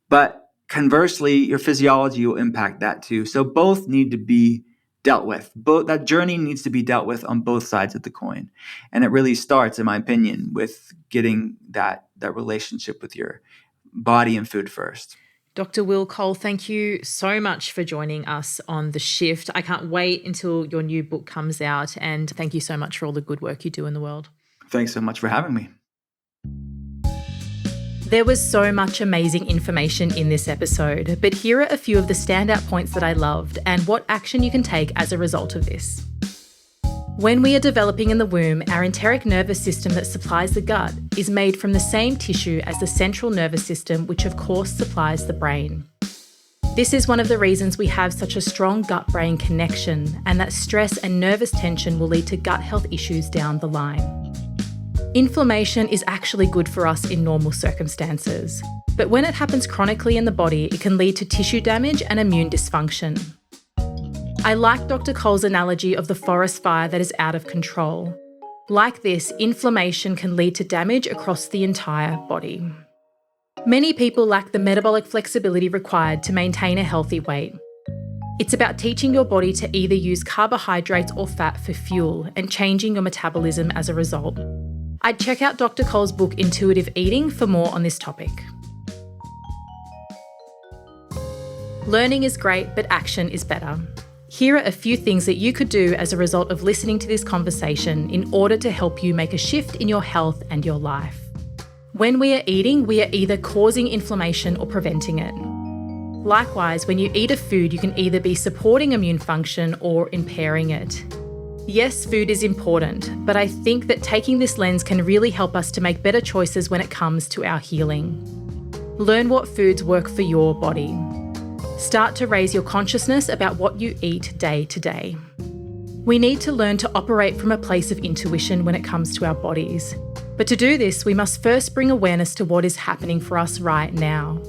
But conversely, your physiology will impact that too. So both need to be dealt with. Both that journey needs to be dealt with on both sides of the coin. And it really starts, in my opinion, with getting that relationship with your body and food first. Dr. Will Cole, thank you so much for joining us on The Shift. I can't wait until your new book comes out, and thank you so much for all the good work you do in the world. Thanks so much for having me. There was so much amazing information in this episode, but here are a few of the standout points that I loved and what action you can take as a result of this. When we are developing in the womb, our enteric nervous system that supplies the gut is made from the same tissue as the central nervous system, which of course supplies the brain. This is one of the reasons we have such a strong gut-brain connection, and that stress and nervous tension will lead to gut health issues down the line. Inflammation is actually good for us in normal circumstances, but when it happens chronically in the body, it can lead to tissue damage and immune dysfunction. I like Dr. Cole's analogy of the forest fire that is out of control. Like this, inflammation can lead to damage across the entire body. Many people lack the metabolic flexibility required to maintain a healthy weight. It's about teaching your body to either use carbohydrates or fat for fuel and changing your metabolism as a result. I'd check out Dr. Cole's book, Intuitive Eating, for more on this topic. Learning is great, but action is better. Here are a few things that you could do as a result of listening to this conversation in order to help you make a shift in your health and your life. When we are eating, we are either causing inflammation or preventing it. Likewise, when you eat a food, you can either be supporting immune function or impairing it. Yes, food is important, but I think that taking this lens can really help us to make better choices when it comes to our healing. Learn what foods work for your body. Start to raise your consciousness about what you eat day to day. We need to learn to operate from a place of intuition when it comes to our bodies. But to do this, we must first bring awareness to what is happening for us right now.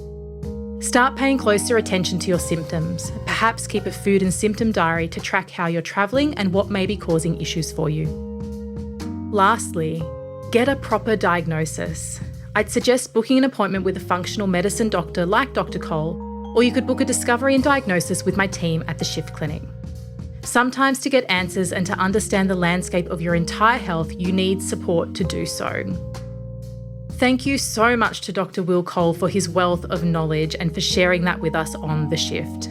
Start paying closer attention to your symptoms. Perhaps keep a food and symptom diary to track how you're travelling and what may be causing issues for you. Lastly, get a proper diagnosis. I'd suggest booking an appointment with a functional medicine doctor like Dr. Cole, or you could book a discovery and diagnosis with my team at the Shift Clinic. Sometimes to get answers and to understand the landscape of your entire health, you need support to do so. Thank you so much to Dr. Will Cole for his wealth of knowledge and for sharing that with us on The Shift.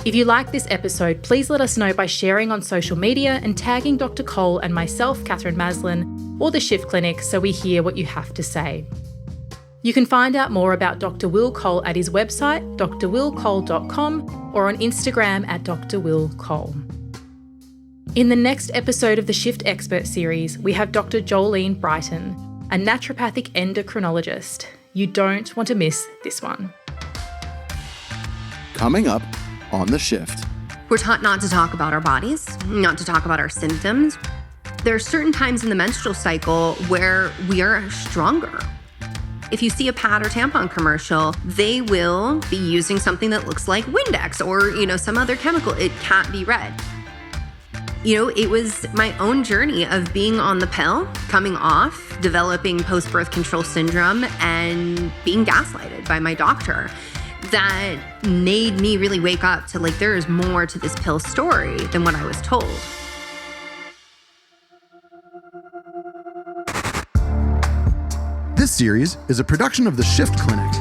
If you like this episode, please let us know by sharing on social media and tagging Dr. Cole and myself, Katherine Maslin, or The Shift Clinic so we hear what you have to say. You can find out more about Dr. Will Cole at his website, drwillcole.com, or on Instagram at Dr. Will Cole. In the next episode of the Shift Expert series, we have Dr. Jolene Brighton, a naturopathic endocrinologist. You don't want to miss this one. Coming up on The Shift. We're taught not to talk about our bodies, not to talk about our symptoms. There are certain times in the menstrual cycle where we are stronger. If you see a pad or tampon commercial, they will be using something that looks like Windex or, some other chemical. It can't be red. It was my own journey of being on the pill, coming off, developing post-birth control syndrome, and being gaslighted by my doctor that made me really wake up to there is more to this pill story than what I was told. This series is a production of the Shift Clinic,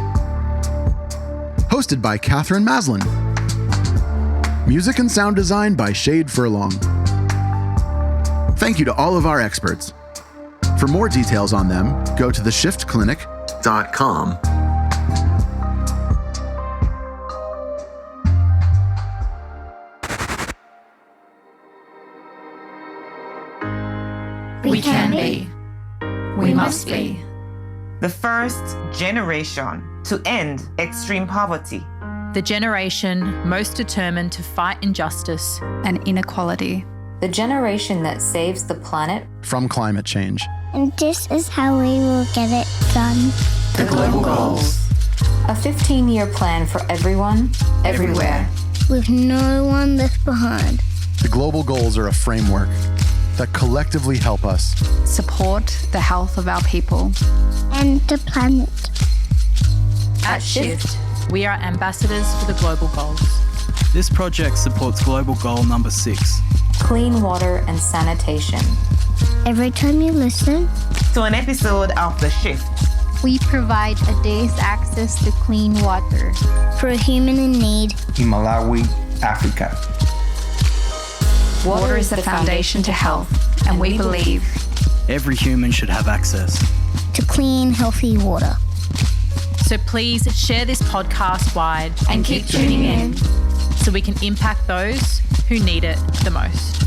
hosted by Katherine Maslin. Music and sound design by Shade Furlong. Thank you to all of our experts. For more details on them, go to theshiftclinic.com. We can be. We must be. The first generation to end extreme poverty. The generation most determined to fight injustice and inequality. The generation that saves the planet from climate change. And this is how we will get it done. The global goals. A 15-year plan for everyone, everywhere. With no one left behind. The global goals are a framework that collectively help us support the health of our people and the planet. At Shift, we are ambassadors for the global goals. This project supports global goal number 6. Clean water and sanitation. Every time you listen to an episode of The Shift, we provide a day's access to clean water for a human in need in Malawi, Africa. Water is the foundation to health, and we believe every human should have access to clean, healthy water. So please share this podcast wide and keep tuning in so we can impact those who need it the most.